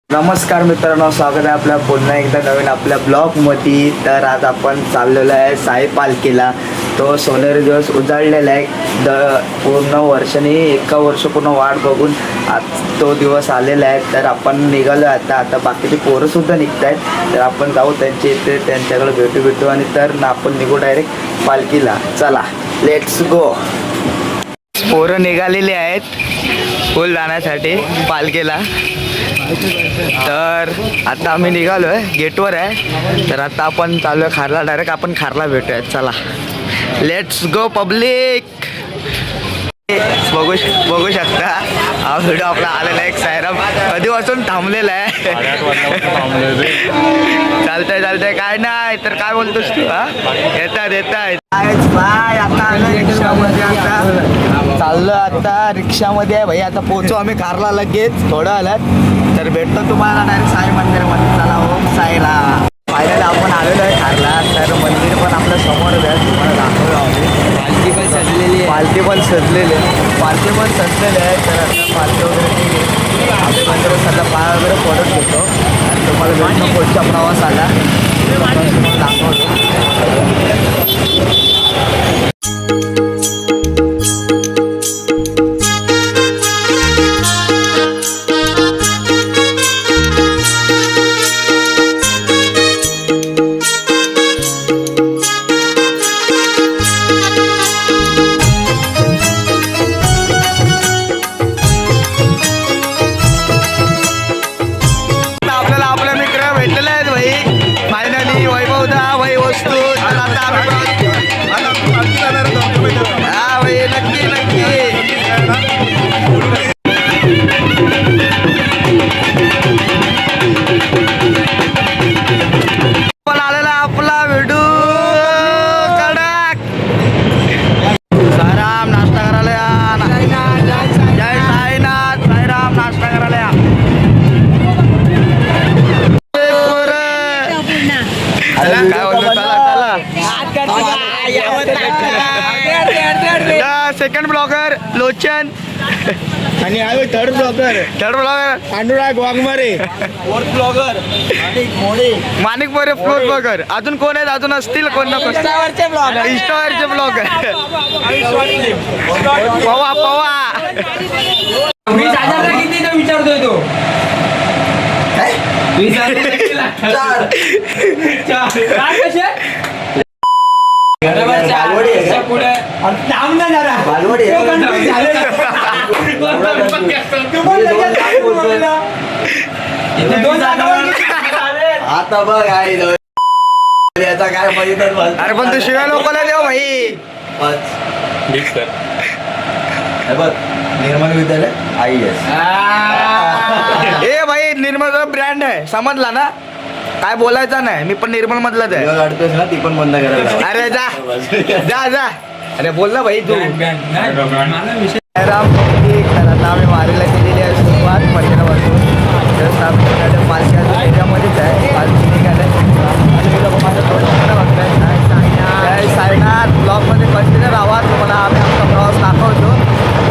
नमस्कार मित्रांनो, स्वागत आहे आपल्या पुन्हा एकदा नवीन आपल्या ब्लॉगमध्ये. तर आज आपण चाललेलो आहे साई पालखीला. तो सोनेरी दिवस उजाडलेला आहे. पूर्ण वर्षाने एका वर्ष पूर्ण वाट बघून आज तो दिवस आलेला आहे. तर आपण निघालो आता बाकीचे पोरंसुद्धा निघत आहेत. तर आपण जाऊ त्यांच्या इथे, त्यांच्याकडे भेटू आणि तर आपण निघू डायरेक्ट पालखीला. चला, लेट्स गो. पोरं निघालेली आहेत फुल जाण्यासाठी पालखीला. तर आता आम्ही निघालो आहे, गेटवर आहे. तर आता आपण चालू आहे खारला. डायरेक्ट आपण खारला भेटूयात. चला, लेट्स गो पब्लिक. बघू शकता हा व्हिडिओ आपला आलेला आहे. सायराम कधीपासून थांबलेला आहे. चालतंय काय नाही तर काय बोलतोस तू? हा, येतात बाय. आता रिक्षामध्ये चाललो, आता रिक्षामध्ये आहे भाई. आता पोहोचू आम्ही खारला लगेच थोडं आलात. तर भेटतो तुम्हाला डायरेक्ट साई मंदिरामध्ये. चला, ओम साईला. फायनली आपण आलेलो आहे खारला. तर मंदिर पण आपल्या समोरच आहे, तुम्हाला दाखवलं आम्ही. पालखी पण सजलेली आहे. पालखी पण सजलेले आहे. तर आता पालखी वगैरे आम्ही मंदिरात सध्या पाय वगैरे पडत होतो. आणि तुम्हाला भेटणं पुढचा प्रवास आला दाखवतो. सेकंड ब्लॉगर लोचन आणि third blogger Anurag Waghmare. Fourth blogger Manik More. Fourth blogger अजून कोण आहेत? अजून असतील कोण ना कोण. इंस्टावरचे ब्लॉगर पवा मी किती तो विचारतोय तो. आता बघ याचा काय माहित. अरे पण तू शिवाय लोकांना देव भाई. बघ, निर्मल विद्यालय IAS. ए भाई, निर्मल ब्रँड आहे, समजला ना? काय बोलायचं नाही. मी पण निर्मल मधलाच आहे. काढतोस ना, ती पण बंद करायला. अरे जा. अरे बोल ना भाई तू. आता आम्ही वारीला केलेली आहे सुरुवात मंदिरापासून. जस्ट आमच्या पालखी त्याच्यामध्येच आहे. पालखी निघाल्या. जय साईनाथ. ब्लॉगमध्ये कंटिन्यू राहा. तुम्हाला आम्ही आमचा प्रवास दाखवतो.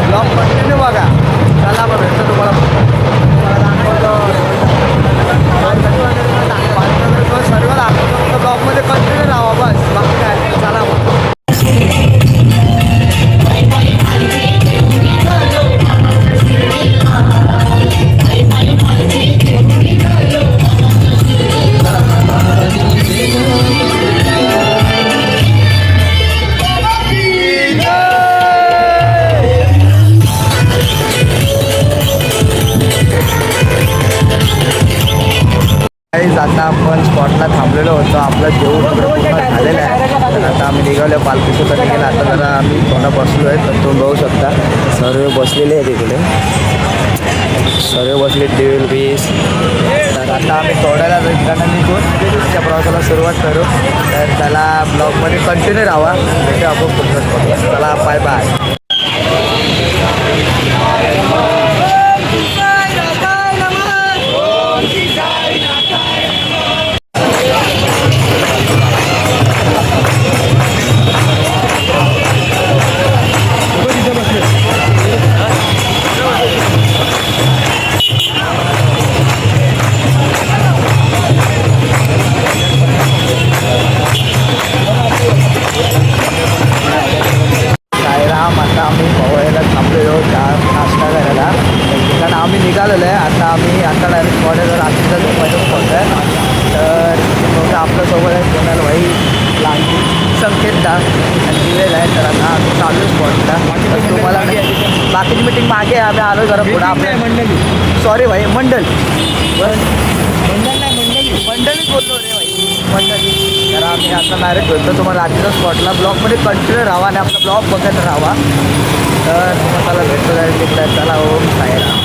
ब्लॉग कंटिन्यू बघा. चला मग भेटतो तुम्हाला सर्व दाखवतो. ब्लॉगमध्ये कंटिन्यू राहा बस. बाकी काय, चला मग. आता आपण स्पॉटला थांबलेलो होतो. आपलं जेवण वगैरे पूर्ण झालेलं आहे. तर आता आम्ही निघालो, पालखीसुद्धा निघेल. आता जरा आम्ही थोडा बसलो आहे. तर तुम्ही बघू शकता सर्व बसलेले आहेत इकडे. सर्व बसले 20. तर आता आम्ही थोड्याला ठिकाणा निघून त्या प्रवासाला सुरुवात करू. तर त्याला ब्लॉगमध्ये कंटिन्यू राहा. भेटू आपण पुढच्या स्पॉटला. चला, बाय बाय. आमचा डायरेक्ट स्पॉट आहे तर रात्रीचा झोपायचा स्पॉट आहे. तर बघा आपल्यासोबत आहे कोणाला भाई लांजी संकेतदा आणि दिवेल आहे. तर आता आम्ही चालू स्पॉटला. तर तुम्हाला बाकीची मीटिंग मागे आहे, आम्ही आलो जरा पुढं आपल्या मंडळी सॉरी भाई मंडल मंडळीच बोललो रे भाई. मंडळी. तर आम्ही आता डायरेक्ट भेटतो तुम्हाला रात्रीच्या स्पॉटला. ब्लॉगमध्ये कंटिन्यू राहा आणि आपला ब्लॉग बघत राहा. तर तुम्हाला भेटतो डायरेक्ट तिकडे. चला ओम साईराम.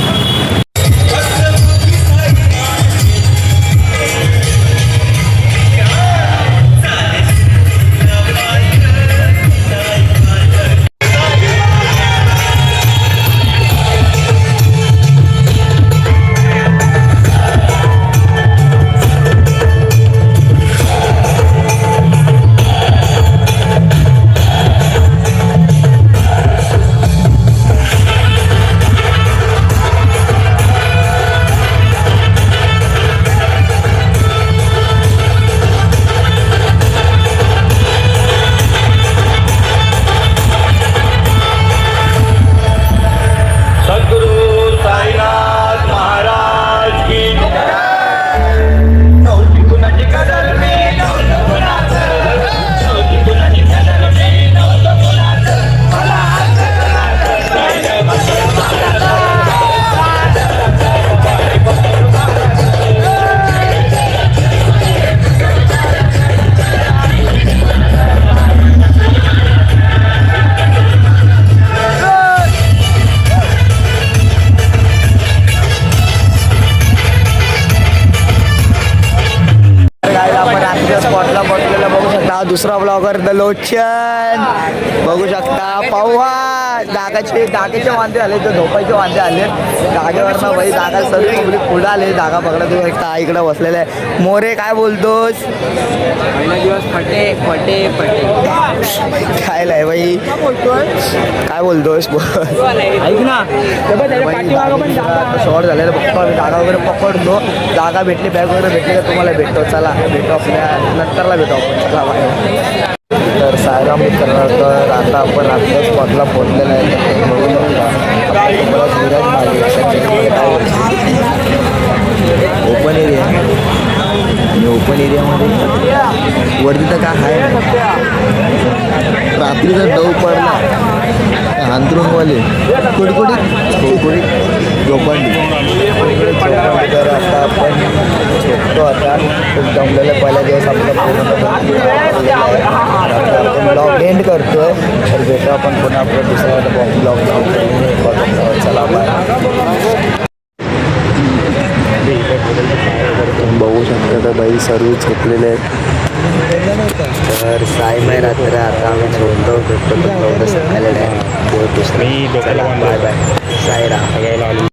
स्पॉटला बसलेला बघू शकता. दुसरा ब्लॉगर द लोचन बघू शकता. पव्हा जागेचे वांदे आले तर झोपायचे वांदे आले. जागेवर ना भाई जागा सर्व पब्लिक पुढे आले. जागा पकडा तुम्ही शकता. इकडं बसलेले आहे. मोरे काय बोलतोस? पहिला दिवस फटे फटे फटे काय लाय भाई काय बोलतोस? ऐक ना शॉर्ट झालेलं बघतो आम्ही. जागा वगैरे पकडतो. जागा भेटली बॅग वगैरे भेटली तर तुम्हाला भेटतो. चला भेटू आपल्या नंतरला भेटू आपण. चला बाय. तर सायराम मित्रांनो तर आता आपण रात्री स्पॉटला पोहोचलेलं आहे. तर बघू शकता ओपन एरिया आणि ओपन एरियामध्ये वरती तर काय आहे रात्रीचा दव पडला अंतरुणवाले कुडकुडीत झोपंडी. तर आता आपण झोपतो. आता खूप जमलेलं पहिला दिवस आपण ब्लॉग एंड करतोय. तर भेटू आपण पुन्हा आपल्या दुसऱ्या ब्लॉग. चला बाय. बघू शकता तर बाई सर्व झोपलेले आहेत. तर साई माय रात्र आता आम्ही झोपतो भेटतो. सकाळी आहे. चला बाय बाय. साईराम.